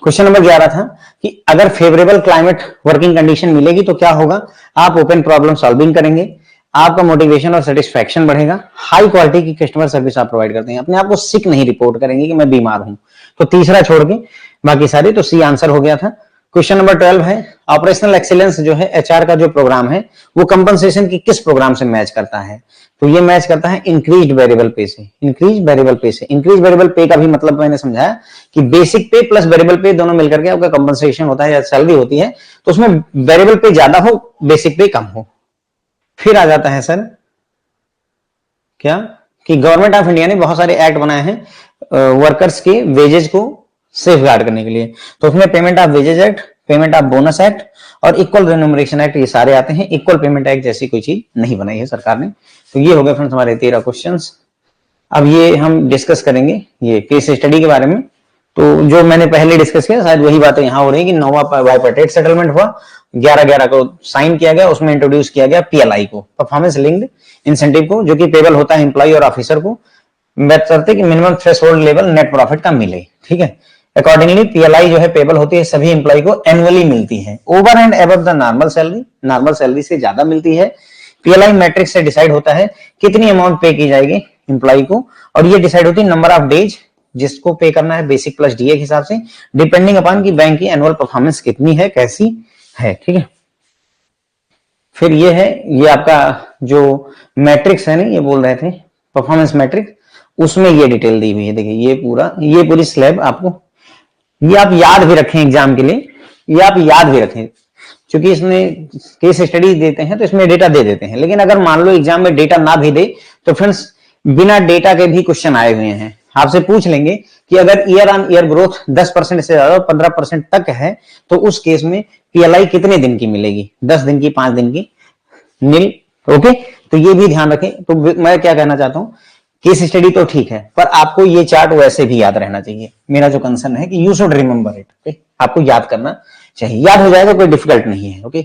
[SPEAKER 1] क्वेश्चन नंबर 11 था कि अगर फेवरेबल क्लाइमेट वर्किंग कंडीशन मिलेगी तो क्या होगा। आप ओपन प्रॉब्लम सॉल्विंग करेंगे, आपका मोटिवेशन और सेटिस्फैक्शन बढ़ेगा, हाई क्वालिटी की कस्टमर सर्विस आप प्रोवाइड करते हैं, अपने आप को सिक नहीं रिपोर्ट करेंगे कि मैं बीमार हूं। तो तीसरा छोड़ के बाकी सारे तो सी आंसर हो गया था। क्वेश्चन नंबर 12 है, ऑपरेशनल एक्सीलेंस जो है एचआर का जो प्रोग्राम है वो कंपनसेशन की किस प्रोग्राम से मैच करता है। तो ये मैच करता है इंक्रीज वेरिएबल पे से। इंक्रीज वेरिएबल पे से, इंक्रीज वेरिएबल पे का भी मतलब मैंने समझाया कि बेसिक पे प्लस वेरिएबल पे दोनों मिलकर के आपका कंपनसेशन होता है या सैलरी होती है। तो उसमें वेरिएबल पे ज्यादा हो, बेसिक पे कम हो। फिर आ जाता है सर क्या कि गवर्नमेंट ऑफ इंडिया ने बहुत सारे एक्ट बनाए हैं वर्कर्स के वेजेज को सेफ गार्ड करने के लिए। तो उसमें payment of wages act, payment of bonus act और इक्वल रेन्यूमरेशन एक्ट, ये सारे आते हैं। इक्वल पेमेंट एक्ट जैसी कोई चीज नहीं बनाई है सरकार ने। तो ये हो गए फ्रेंड्स हमारे 13 क्वेश्चंस। अब ये हम डिस्कस करेंगे ये केस स्टडी के बारे में। तो जो मैंने पहले डिस्कस किया शायद वही बातें यहाँ हो रही है कि नोवा बाइपार्टेट सेटलमेंट हुआ, 11/11 को साइन किया गया, उसमें इंट्रोड्यूस किया गया पीएलआई को, परफॉर्मेंस लिंक्ड इंसेंटिव को, जो कि पेबल होता है एम्प्लॉय और ऑफिसर को, बात करते कि minimum threshold level net profit का मिले, ठीक है। अकॉर्डिंगली पीएलआई जो है पेबल होती है सभी एम्प्लॉय को एनुअली मिलती है, over and above the normal salary, normal salary से ज्यादा मिलती है। पीएलआई मैट्रिक्स से डिसाइड होता है कितनी अमाउंट पे की जाएगी एम्प्लॉय को, और ये डिसाइड होती है नंबर ऑफ डेज जिसको पे करना है बेसिक प्लस डीए के हिसाब से, डिपेंडिंग अपॉन की बैंक की एनुअल परफॉर्मेंस कितनी है, कैसी है, ठीक है। फिर ये है, ये आपका जो मैट्रिक्स है ना, ये बोल रहे थे परफॉर्मेंस मैट्रिक्स, उसमें ये डिटेल दी हुई है। देखिए ये पूरा, ये पूरी स्लैब आपको, ये आप याद भी रखें एग्जाम के लिए, ये आप याद भी रखें, क्योंकि इसमें केस स्टडी देते हैं तो इसमें डेटा दे देते हैं। लेकिन अगर मान लो एग्जाम में डेटा ना भी दे तो फ्रेंड्स बिना डेटा के भी क्वेश्चन आए हुए हैं, आपसे पूछ लेंगे कि अगर ईयर ऑन ईयर ग्रोथ 10% से ज्यादा 15% तक है तो उस केस में पीएलआई कितने दिन की मिलेगी, 10 दिन की, 5 दिन की, नील, ओके। तो ये भी ध्यान रखें। तो मैं क्या कहना चाहता हूं, केस स्टडी तो ठीक है पर आपको ये चार्ट वैसे भी याद रहना चाहिए। मेरा जो कंसर्न है कि you should remember it, okay, आपको याद करना चाहिए, याद हो जाएगा, कोई डिफिकल्ट नहीं है, ओके।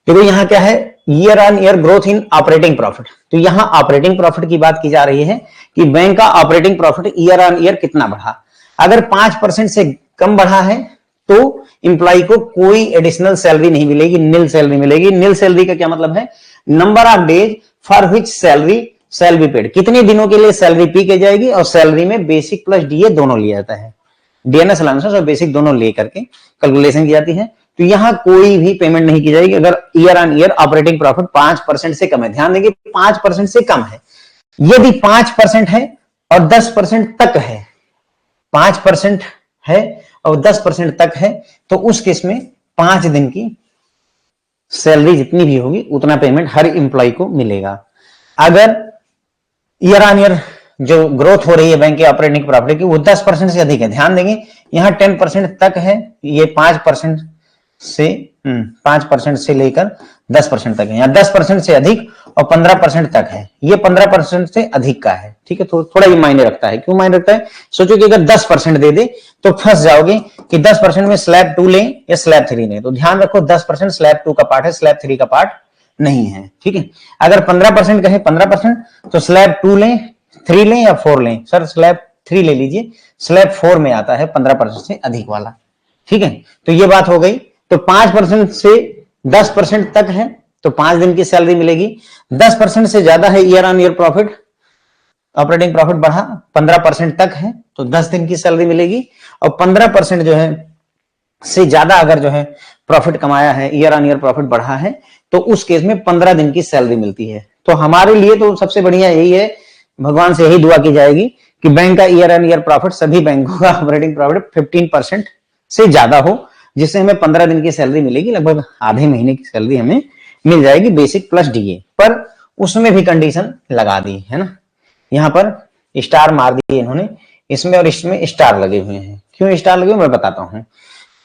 [SPEAKER 1] देखो यहाँ क्या है, year on year growth in operating profit. तो यहाँ ऑपरेटिंग प्रॉफिट की बात की जा रही है कि बैंक का operating profit year on year कितना बढ़ा। अगर 5% से कम बढ़ा है तो इंप्लॉय को कोई एडिशनल सैलरी नहीं मिलेगी, नील सैलरी मिलेगी। नील सैलरी का क्या मतलब है, number of days for which salary shall be paid, कितने दिनों के लिए सैलरी पी के जाएगी, और सैलरी में बेसिक प्लस डीए दोनों लिया जाता है, डीएनएस अलाउंसेस और बेसिक दोनों लेकर के कैलकुलेशन की जाती है। तो यहां कोई भी पेमेंट नहीं की जाएगी अगर year on year operating profit 5% से कम है। ध्यान देंगे 5% से कम है। यदि 5% है और 10% तक है, 5% है और 10% तक है, तो उस केस में 5 दिन की सैलरी जितनी भी होगी उतना पेमेंट हर इंप्लॉय को मिलेगा। अगर ईयर ऑन ईयर जो ग्रोथ हो रही है बैंक के ऑपरेटिंग प्रॉफिट की वो 10% से अधिक है, ध्यान देंगे यहां 10% तक है, ये 5% से लेकर 10% तक है, यहाँ 10% से अधिक और 15% तक है, ये 15% से अधिक का है, ठीक है। तो थोड़ा ये मायने रखता है। क्यों मायने रखता है, सोचो कि अगर 10% दे दे तो फंस जाओगे कि 10% में स्लैब 2 लें या स्लैब 3 लें। तो ध्यान रखो 10% स्लैब 2 का पार्ट है, स्लैब 3 का पार्ट नहीं है, ठीक है। अगर 15% कहे 15% तो स्लैब 2 लें, 3 लें या 4 लें। सर स्लैब 3 ले लीजिए, स्लैब 4 में आता है 15% से अधिक वाला, ठीक है। तो ये बात हो गई। तो 5% से 10% तक है तो 5 दिन की सैलरी मिलेगी। 10% से ज्यादा है year on year profit, operating profit बढ़ा 15% तक है तो 10 दिन की सैलरी मिलेगी। और 15% जो है से ज्यादा अगर जो है प्रॉफिट कमाया है, ईयर ऑन ईयर प्रॉफिट बढ़ा है, तो उस केस में 15 दिन की सैलरी मिलती है। तो हमारे लिए तो सबसे बढ़िया यही है, भगवान से यही दुआ की जाएगी कि बैंक का ईयर ऑन ईयर प्रॉफिट, सभी बैंकों का ऑपरेटिंग प्रॉफिट 15% से ज्यादा हो, जिससे हमें 15 दिन की सैलरी मिलेगी, लगभग आधे महीने की सैलरी हमें मिल जाएगी बेसिक प्लस डीए, पर उसमें भी कंडीशन लगा दी है ना, यहां पर स्टार मार दिए इन्होंने, इसमें और इसमें स्टार लगे हुए हैं। क्यों स्टार लगे हुए मैं बताता हूं।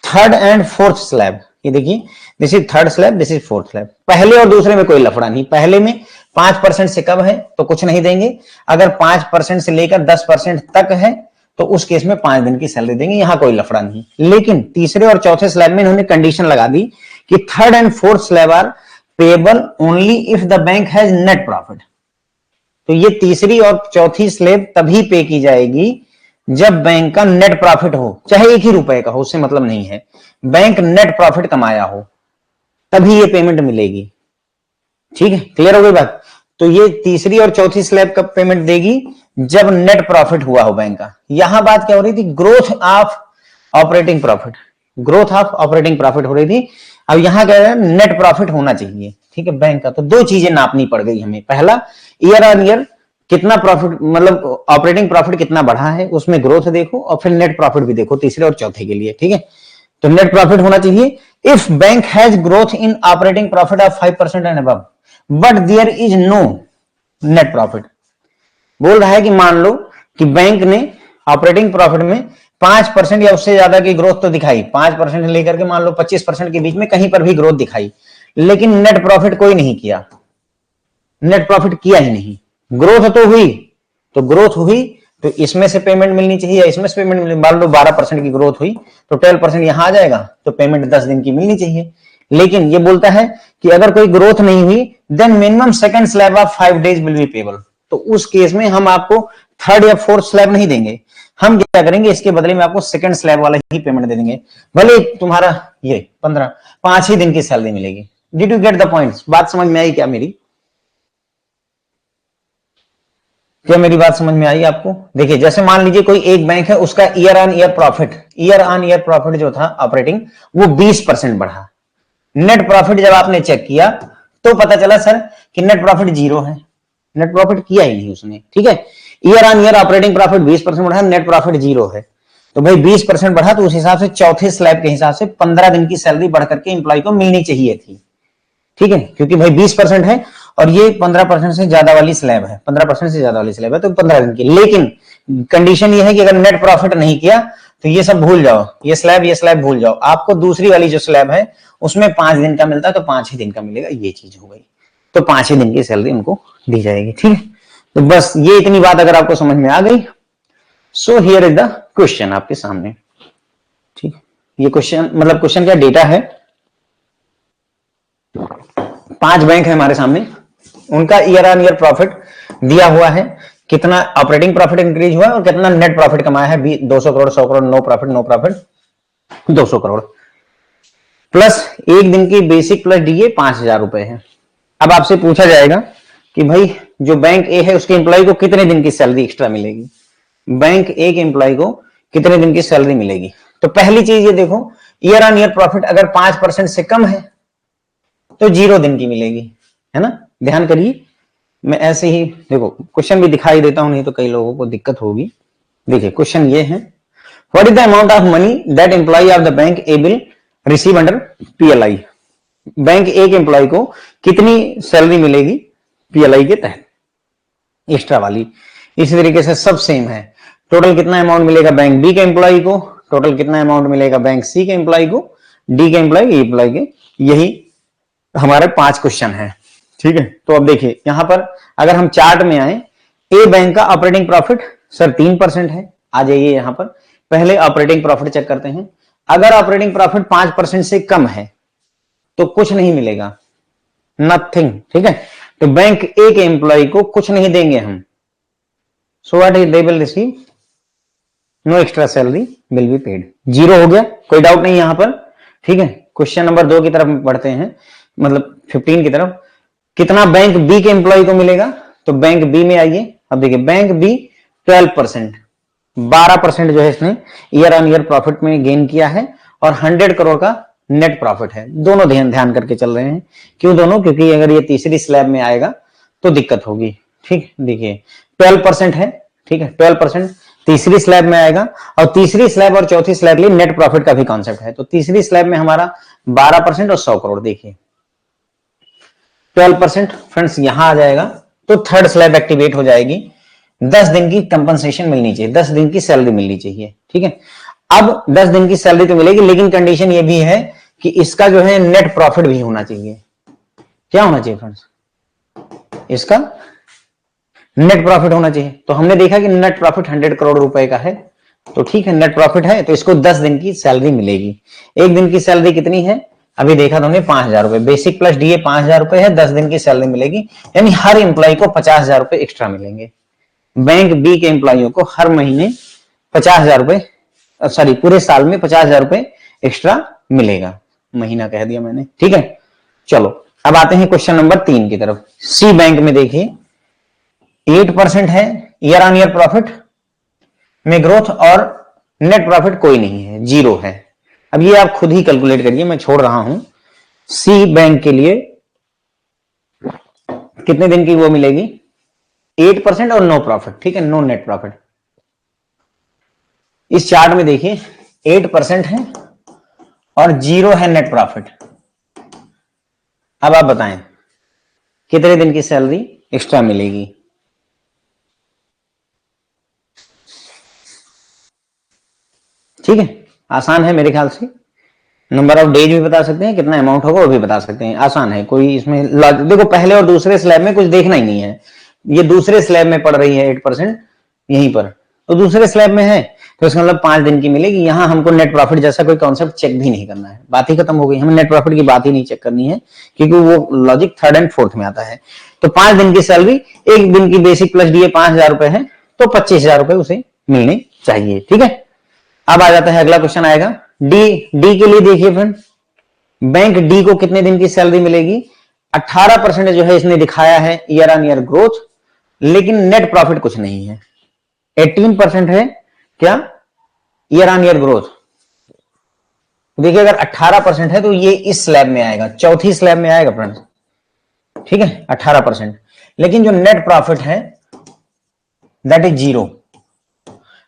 [SPEAKER 1] थर्ड एंड फोर्थ स्लैब, ये देखिए this is third slab, this is fourth slab. पहले और दूसरे में कोई लफड़ा नहीं, पहले में 5% से कम है तो कुछ नहीं देंगे, अगर 5% से लेकर 10% तक है तो उस केस में 5 दिन की सैलरी देंगे, यहां कोई लफड़ा नहीं। लेकिन तीसरे और चौथे स्लैब में इन्होंने कंडीशन लगा दी कि third and fourth slab are payable only if the bank has net profit. तो ये तीसरी और चौथी स्लैब तभी पे की जाएगी जब बैंक का नेट प्रॉफिट हो, चाहे 1 ही रुपए का हो, उससे मतलब नहीं है, बैंक नेट प्रॉफिट कमाया हो तभी ये पेमेंट मिलेगी। ठीक है, क्लियर हो गई बात। तो ये तीसरी और चौथी स्लैब कब पेमेंट देगी, जब नेट प्रॉफिट हुआ हो बैंक का। यहां बात क्या हो रही थी, growth of operating profit, growth of operating profit हो रही थी। अब यहां क्या है, नेट प्रॉफिट होना चाहिए, ठीक है, बैंक का। तो दो चीजें नापनी पड़ गई हमें, पहला ईयर ऑन ईयर कितना प्रॉफिट, मतलब ऑपरेटिंग प्रॉफिट कितना बढ़ा है, उसमें ग्रोथ देखो, और फिर नेट प्रॉफिट भी देखो तीसरे और चौथे के लिए। ठीक है, तो नेट प्रॉफिट होना चाहिए। If bank has growth in operating profit of 5% and above but there is no net profit, बोल रहा है कि मान लो कि बैंक ने ऑपरेटिंग प्रॉफिट में 5% या उससे ज्यादा की ग्रोथ तो दिखाई, 5% लेकर के मान लो 25% के बीच में कहीं पर भी ग्रोथ दिखाई, लेकिन नेट प्रॉफिट कोई नहीं किया, नेट प्रॉफिट किया ही नहीं। ग्रोथ तो हुई, तो ग्रोथ हुई तो इसमें से पेमेंट मिलनी चाहिए या इसमें से पेमेंट मिलनी, मान लो 12% की ग्रोथ हुई तो 12% यहां आ जाएगा, तो पेमेंट 10 दिन की मिलनी चाहिए। लेकिन ये बोलता है कि अगर कोई ग्रोथ नहीं हुई then minimum second slab of 5 days will be payable. तो उस केस में हम आपको थर्ड या फोर्थ स्लैब नहीं देंगे, हम क्या करेंगे, इसके बदले में आपको सेकंड स्लैब वाला ही पेमेंट दे देंगे, भले तुम्हारा ये 5 ही दिन की सैलरी मिलेगी। Did you get the point, बात समझ में आई क्या मेरी, क्या मेरी बात समझ में आई आपको। देखिए जैसे मान लीजिए कोई एक बैंक है, उसका ईयर ऑन ईयर प्रॉफिट जो था ऑपरेटिंग वो 20% बढ़ा, नेट प्रॉफिट जब आपने चेक किया तो पता चला सर कि नेट प्रॉफिट 0 है, नेट प्रॉफिट किया ही नहीं उसने। ठीक है, year on year operating profit 20% बढ़ा, नेट प्रॉफिट 0 है, तो भाई 20% बढ़ा तो उस हिसाब से चौथे स्लैब के हिसाब से 15 दिन की सैलरी बढ़ करके इंप्लॉय को मिलनी चाहिए थी। ठीक है, क्योंकि भाई 20% है और ये 15% से ज्यादा वाली स्लैब है, 15% से ज्यादा वाली स्लैब है, तो 15 दिन की। लेकिन कंडीशन ये है कि अगर नेट प्रॉफिट नहीं किया तो ये सब भूल जाओ, ये स्लैब भूल जाओ, आपको दूसरी वाली जो स्लैब है उसमें 5 दिन का मिलता है, तो 5 ही दिन का मिलेगा, ये चीज हो गई, तो 5 ही दिन की सैलरी उनको दी जाएगी। ठीक है, तो बस ये इतनी बात अगर आपको समझ में आ गई, so here is the question आपके सामने। ठीक, ये क्वेश्चन मतलब क्वेश्चन क्या डेटा है, 5 बैंक है हमारे सामने, उनका ईयर ऑन ईयर प्रॉफिट दिया हुआ है, कितना ऑपरेटिंग प्रॉफिट इंक्रीज हुआ है और कितना नेट प्रॉफिट कमाया है, 200 crore, 100 crore, no profit 200 crore, plus एक दिन की बेसिक प्लस डीए 5,000 रुपए है। अब आपसे पूछा जाएगा कि भाई जो बैंक ए है उसके एम्प्लॉय को कितने दिन की सैलरी एक्स्ट्रा मिलेगी, बैंक ए के एम्प्लॉय को कितने दिन की सैलरी मिलेगी। तो पहली चीज ये देखो, ईयर ऑन ईयर प्रॉफिट अगर 5% से कम है तो 0 दिन की मिलेगी, है ना। ध्यान करिए, मैं ऐसे ही देखो क्वेश्चन भी दिखाई देता हूं, नहीं तो कई लोगों को दिक्कत होगी। देखिए क्वेश्चन ये है, what is the amount of money that employ of the bank A will receive under PLI. Bank A के एम्प्लॉय को कितनी सैलरी मिलेगी पीएलआई के तहत, एक्स्ट्रा वाली। इसी तरीके से सब सेम है, टोटल कितना अमाउंट मिलेगा बैंक बी के एम्प्लॉय को, टोटल कितना अमाउंट मिलेगा बैंक सी के एम्प्लॉय को, डी के एम्प्लॉय के। यही हमारे 5 क्वेश्चन है। ठीक है, तो अब देखिए यहां पर अगर हम चार्ट में आए, ए बैंक का ऑपरेटिंग प्रॉफिट सर 3% है, आ जाइए यहां पर पहले ऑपरेटिंग प्रॉफिट चेक करते हैं। अगर ऑपरेटिंग प्रॉफिट 5% से कम है तो कुछ नहीं मिलेगा, नथिंग। ठीक है, तो बैंक ए के एम्प्लॉय को कुछ नहीं देंगे हम, so what is they will receive, no extra salary will be paid. 0 हो गया, कोई डाउट नहीं यहां पर। ठीक है, क्वेश्चन नंबर 2 की तरफ बढ़ते हैं, मतलब 15 की तरफ। कितना बैंक बी के एम्प्लॉय को मिलेगा, तो बैंक बी में आइए। अब देखिए बैंक बी 12%, 12% जो है इसने ईयर ऑन ईयर प्रॉफिट में गेन किया है और 100 करोड़ का नेट प्रॉफिट है। दोनों ध्यान करके चल रहे हैं, क्यों दोनों, क्योंकि अगर ये तीसरी स्लैब में आएगा तो दिक्कत होगी। ठीक, देखिए 12% है, ठीक है 12% तीसरी स्लैब में आएगा, और तीसरी स्लैब और चौथी स्लैब लिए नेट प्रॉफिट का भी कॉन्सेप्ट है। तो तीसरी स्लैब में हमारा 12% और 100 करोड़। देखिए 12% फ्रेंड्स यहां आ जाएगा, तो थर्ड स्लैब एक्टिवेट हो जाएगी। 10 दिन की कंपनसेशन मिलनी चाहिए, 10 दिन की सैलरी मिलनी चाहिए, ठीक है। अब 10 दिन की सैलरी तो मिलेगी, लेकिन कंडीशन ये भी है कि इसका जो है नेट प्रॉफिट भी होना चाहिए। क्या होना चाहिए फ्रेंड्स? इसका नेट प्रॉफिट होना चाहिए। तो हमने देखा कि नेट प्रॉफिट 100 करोड़ रुपए का है, तो ठीक है, नेट प्रॉफिट है तो इसको 10 दिन की सैलरी मिलेगी। एक दिन की सैलरी कितनी है? अभी देखा तो हमने 5,000 रुपए, बेसिक प्लस डीए 5,000 रुपए है, 10 दिन की सैलरी मिलेगी, यानी हर एम्प्लॉय को 50,000 रुपए एक्स्ट्रा मिलेंगे। बैंक बी के एम्प्लॉयों को हर महीने 50,000 रुपए, सॉरी पूरे साल में 50,000 रुपए एक्स्ट्रा मिलेगा। महीना कह दिया मैंने, ठीक है। चलो अब आते हैं क्वेश्चन नंबर 3 की तरफ। सी बैंक में देखिए 8% है ईयर ऑन ईयर प्रॉफिट में ग्रोथ, और नेट प्रॉफिट कोई नहीं है, 0 है। अब ये आप खुद ही कैलकुलेट करिए, मैं छोड़ रहा हूं। सी बैंक के लिए कितने दिन की वो मिलेगी? 8% और नो प्रॉफिट, ठीक है, नो नेट प्रॉफिट। इस चार्ट में देखिए 8% है और 0 है नेट प्रॉफिट। अब आप बताएं कितने दिन की सैलरी एक्स्ट्रा मिलेगी? ठीक है, आसान है मेरे ख्याल से। नंबर ऑफ डेज भी बता सकते हैं, कितना अमाउंट होगा वो भी बता सकते हैं, आसान है। कोई इसमें देखो पहले और दूसरे स्लैब में कुछ देखना ही नहीं है। ये दूसरे स्लैब में पड़ रही है 8% यहीं पर, तो दूसरे स्लैब में है तो इसका मतलब 5 दिन की मिलेगी। यहां हमको नेट प्रॉफिट जैसा कोई कॉन्सेप्ट चेक भी नहीं करना है, बात ही खत्म हो गई। हमें नेट प्रॉफिट की बात ही नहीं चेक करनी है, क्योंकि वो लॉजिक थर्ड एंड फोर्थ में आता है। तो 5 दिन की सैलरी, एक दिन की बेसिक प्लस डीए 5,000 रुपए है, तो 25,000 रुपए उसे मिलने चाहिए, ठीक है। अब आ जाता है अगला क्वेश्चन आएगा डी। डी के लिए देखिए फ्रेंड, बैंक डी को कितने दिन की सैलरी मिलेगी? 18% जो है इसने दिखाया है ईयर ऑन ईयर ग्रोथ, लेकिन नेट प्रॉफिट कुछ नहीं है। 18% है क्या ईयर ऑन ईयर ग्रोथ? देखिए अगर 18% है तो ये इस स्लैब में आएगा, चौथी स्लैब में आएगा फ्रेंड्स, ठीक है, 18%। लेकिन जो नेट प्रॉफिट है दैट इज 0,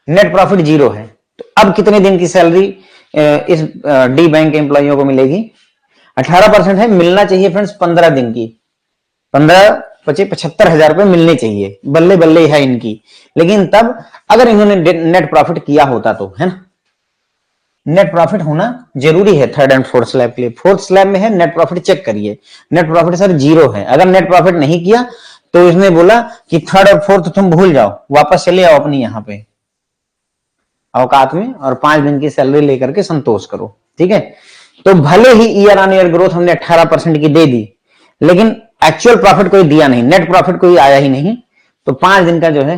[SPEAKER 1] नेट प्रॉफिट 0 है। तो अब कितने दिन की सैलरी इस डी बैंक के एम्प्लॉइयों को मिलेगी? 18% है, मिलना चाहिए फ्रेंड्स 15 दिन की, 75,000 रुपए मिलने चाहिए, बल्ले बल्ले है इनकी। लेकिन तब अगर इन्होंने नेट प्रॉफिट किया होता तो, है ना, नेट प्रॉफिट होना जरूरी है थर्ड एंड फोर्थ स्लैब के लिए। फोर्थ स्लैब में है नेट प्रॉफिट, चेक करिए नेट प्रॉफिट सर 0 है। अगर नेट प्रॉफिट नहीं किया तो इसने बोला कि थर्ड और फोर्थ तुम भूल जाओ, वापस चले आओ अपनी यहां पे औकात में, और 5 दिन की सैलरी लेकर के संतोष करो, ठीक है। तो भले ही ईयर ऑन ईयर ग्रोथ हमने 18% की दे दी, लेकिन एक्चुअल प्रॉफिट कोई दिया नहीं, नेट प्रॉफिट कोई आया ही नहीं। तो 5 दिन का जो है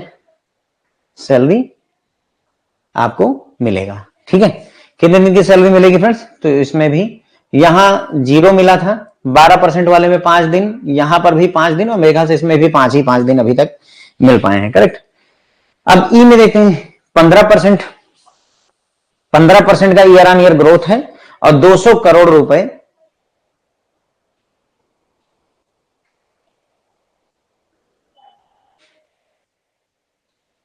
[SPEAKER 1] सैलरी आपको मिलेगा, ठीक है। कितने दिन की सैलरी मिलेगी फ्रेंड्स? तो इसमें भी यहां 0 मिला था, 12% वाले में 5 दिन, यहां पर भी 5 दिन, और मेरे ख्याल से इसमें भी 5 दिन अभी तक मिल पाए हैं, करेक्ट। अब ई में देखते हैं 15%, 15% का ईयर ऑन ईयर ग्रोथ है और 200 करोड़ रुपए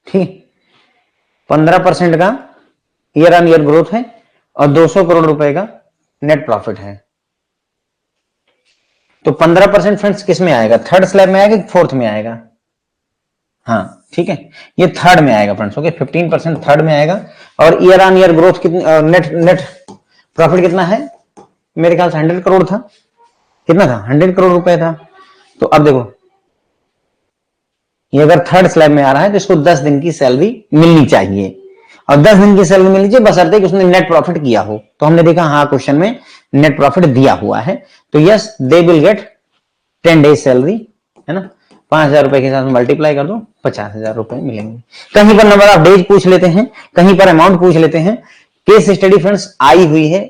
[SPEAKER 1] ठीक, 15% का ईयर ऑन ईयर ग्रोथ है और 200 करोड़ रुपए का नेट प्रॉफिट है। तो 15% फ्रेंड्स किस में आएगा? थर्ड स्लैब में आएगा कि फोर्थ में आएगा? हाँ ठीक है, ये थर्ड में आएगा फ्रेंड्स, ओके। 15% थर्ड में आएगा। और ईयर ऑन ईयर ग्रोथ कितनी, नेट प्रॉफिट कितना है? मेरे ख्याल से 100 करोड़ था, कितना था? 100 करोड़ रुपए था। तो अब देखो ये अगर थर्ड स्लैब में आ रहा है तो इसको 10 दिन की सैलरी मिलनी चाहिए, और 10 दिन की सैलरी मिलनी चाहिए बशर्ते कि उसने नेट प्रॉफिट किया हो। तो हमने देखा हाँ क्वेश्चन में नेट प्रॉफिट दिया हुआ है, तो yes they will get 10 days salary, है ना। 5,000 रुपए के साथ मल्टीप्लाई कर दो, 50,000 रुपए मिलेंगे। कहीं पर नंबर ऑफ डेज पूछ लेते हैं, कहीं पर अमाउंट पूछ लेते हैं। केस स्टडी फ्रेंड्स आई हुई है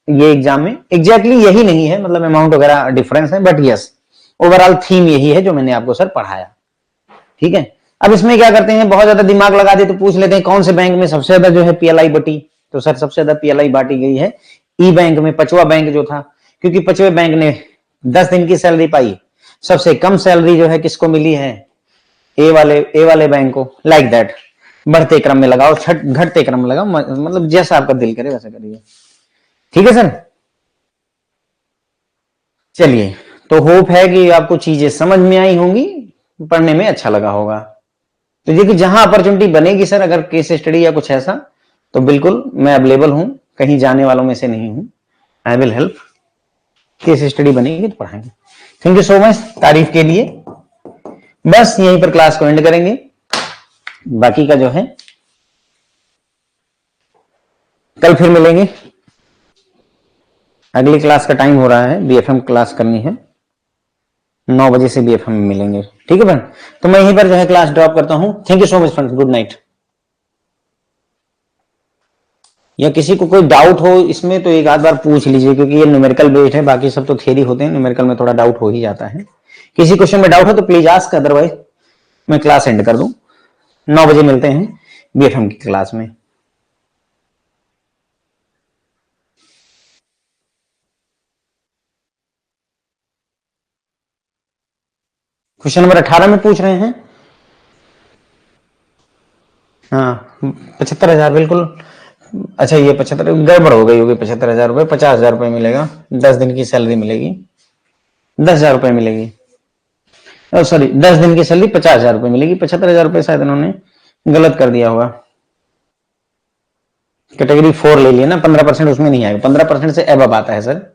[SPEAKER 1] ये एग्जाम में, एग्जैक्टली यही नहीं है, मतलब अमाउंट वगैरह डिफरेंस है, बट यस ओवरऑल थीम यही है जो मैंने आपको सर पढ़ाया, ठीक है। अब इसमें क्या करते हैं, बहुत ज्यादा दिमाग लगा दे तो पूछ लेते हैं कौन से बैंक में सबसे ज्यादा जो है पीएलआई बटी। तो सर सबसे ज्यादा पीएलआई बांटी गई है ई बैंक में, पचवा बैंक जो था, क्योंकि पचवे बैंक ने 10 दिन की सैलरी पाई। सबसे कम सैलरी जो है किसको मिली है? ए वाले बैंक को। लाइक दैट, बढ़ते क्रम में लगाओ, घटते क्रम में लगाओ, मतलब जैसा आपका दिल करे वैसा करिए, ठीक है सर। चलिए तो होप है कि आपको चीजें समझ में आई होंगी, पढ़ने में अच्छा लगा होगा। तो देखिए जहां अपॉर्चुनिटी बनेगी सर, अगर केस स्टडी या कुछ ऐसा, तो बिल्कुल मैं अवेलेबल हूं, कहीं जाने वालों में से नहीं हूं। I will help. Case study बनेगी तो पढ़ाएंगे। थैंक यू सो मच तारीफ के लिए। बस यहीं पर क्लास को एंड करेंगे। बाकी का जो है कल फिर मिलेंगे। अगली क्लास का टाइम हो रहा है, बीएफएम क्लास करनी है, 9 बजे से बीएफएम में मिलेंगे। ठीक है फ्रेंड, तो मैं यहीं पर जो है क्लास ड्रॉप करता हूं। Thank you so much friends, good night. या किसी को कोई डाउट हो इसमें तो एक आध बार पूछ लीजिए, क्योंकि ये न्यूमेरिकल बेस्ड है, बाकी सब तो थ्योरी होते हैं, न्यूमेरिकल में थोड़ा डाउट हो ही जाता है। किसी क्वेश्चन में डाउट हो तो प्लीज आस्क, अदरवाइज मैं क्लास एंड कर दूं। 9 बजे मिलते हैं बीएफएम की क्लास में। क्वेश्चन नंबर 18 में पूछ रहे हैं। हाँ 75,000 बिल्कुल। अच्छा ये 75 गड़बड़ हो गई होगी। 75,000 रुपए, 50,000 रुपए मिलेगा, 10 दिन की सैलरी मिलेगी, 10,000 रुपए मिलेगी। सॉरी 10 दिन की सैलरी 50,000 रुपए मिलेगी। 75,000 रुपए शायद इन्होंने गलत कर दिया होगा। कैटेगरी 4 ले लिया ना, 15% उसमें नहीं आएगा, 15% से अब आता है सर।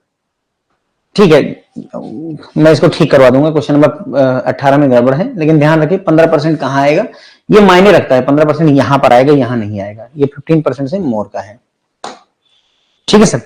[SPEAKER 1] ठीक है, मैं इसको ठीक करवा दूंगा। क्वेश्चन नंबर 18 में गड़बड़ है, लेकिन ध्यान रखिए 15% कहां आएगा, ये मायने रखता है। 15% यहां पर आएगा, यहां नहीं आएगा, ये 15% से मोर का है। ठीक है सर।